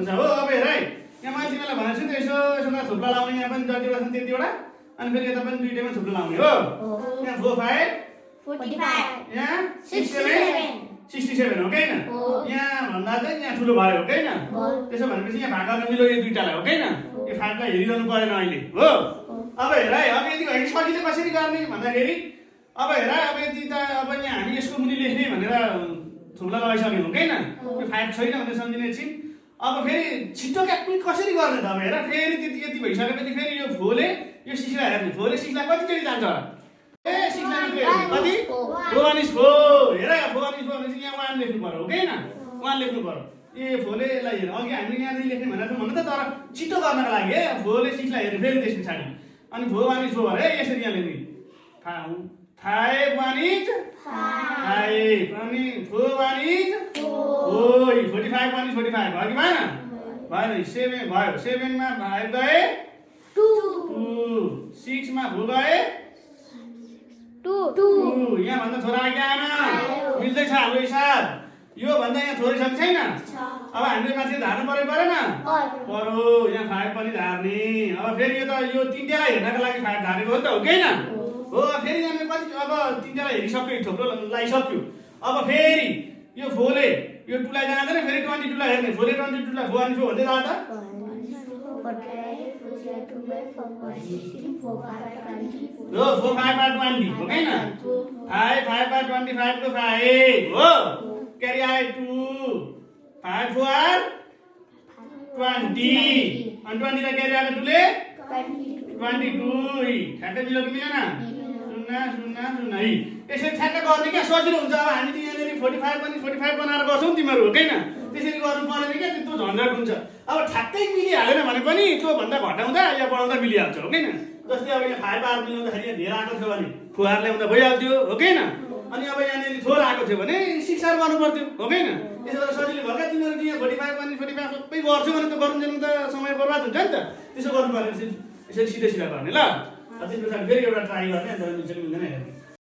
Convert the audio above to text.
हुन्छ हो। अब हेर है यहाँ मैले तिमीलाई भनेको छु नि यसो यसो थुप्रा लाउने यहाँ पनि जतिवटा छन् त्यतिवटा अनि फेरि यता पनि दुईटैमा थुप्रो लाउने हो। यहाँ 4 5 45 यहाँ 67 हो कि हैन? यहाँ भन्दा चाहिँ यहाँ ठुलो भयो हो कि हैन? त्यसो भनेपछि यहाँ भाग गर्न मिल्यो यो दुईटालाई हो कि हैन? यो 5 लाई हेरिरहनु परेन अहिले हो। अब हेर है अब यति होइन सजिलो कसरी गर्ने भन्दाखेरि अब हेर अब यति त अब यहाँ हामी यसको मुनि लेख्ने भनेर थुप्ला लगाइसक्यौँ हो कि हैन? यो 5 छैन भने सम्झिने एकछिन। अब फेरि छिटो क्याल्कुलेट कसरी गर्ने त अब हेर फेरि त्यति यति भइसकेपछि फेरि यो 4 ले यो 6 लाई हेर्ने 4 ले 6 लाई कतिचोटि जान्छ होला? ए 6 लाई कति? 4 is 4 हेर 4 is 4 भनेपछि यहाँ 1 लेख्नु पर्यो हो कि हैन? 1 लेख्नु पर्यो। ए 4 ले लाई हेर अघि हामीले यहाँ चाहिँ लेख्ने भनेर भन्नु त तर छिटो गर्नको लागि 4 ले 6 लाई हेर्ने फेरि त्यस पछाडि अनि 4 1 is 4 है यसरी यहाँ लेख्ने 5 1 is 5 अनि 4 1 is 4 45 1 is 45 भयो कि भएन? भएन 7 भयो 7 मा 5 गए 2 6 मा 4 गए 2 यहाँ भन्दा थोरै आयो कि आएन? मिल्दैछ हाम्रो हिसाब यो भन्दा यहाँ थोरै छ कि छैन? अब हामीले माथि झार्नु परेन? पर्यो यहाँ 5 पनि झार्ने। अब फेरि यो त यो तिनटेलाई हेर्नको लागि 5 झारेको हो नि त हो कि हैन? हो फेरि यहाँ कति अब तिनटेलाई हेरिसक्यो थोप्रो लगाइसक्यो। अब फेरि यो 4 ले यो 2 लाई जाँदैन फेरि 22 लाई हेर्ने 4 ले 22 लाई 4 भन्दै जाँदा त 4 5 20 हो कि हैन? 5 5 25 को 5 हो क्यारी आयो 2 5 4 20 अनि 20 लाई क्यारी आयो 2 ले 22 ठ्याक्कै मिल्यो कि मिलेन? 0 0 0 है यसरी ठ्याक्कै गर्ने क्या सजिलो हुन्छ। अब हामी त यहाँनिर 45 पनि 45 बनाएर गर्छौँ तिमीहरू हो कि हैन? त्यसरी गर्नु परेन क्या त्यो झन्झट हुन्छ। अब ठ्याक्कै मिलिहालेन भने पनि त्यो भन्दा घटाउँदा या बढाउँदा मिलिहाल्छ हो कि हैन? जस्तै अब यहाँ 5 आर मिलाउँदाखेरि यहाँ धेरै आएको थियो भने 4 आर ल्याउँदा भइहाल्थ्यो हो कि हैन? अनि अब यहाँनिर थोर आएको थियो भने 6 आर गर्नु पर्थ्यो हो कि हैन? त्यसो भएर सजिलो भयो क्या तिमीहरू यहाँ 45 पनि 45 सबै गर्छौ भने त गर्नुजेल त समय बर्बाद हुन्छ नि त। त्यसो गर्नु पर्यो यसरी सिधै सिधा गर्ने ल। त्यसपछि फेरि एउटा ट्राई गर्ने अन्त मिल्छ कि मिल्दैन हेर्ने।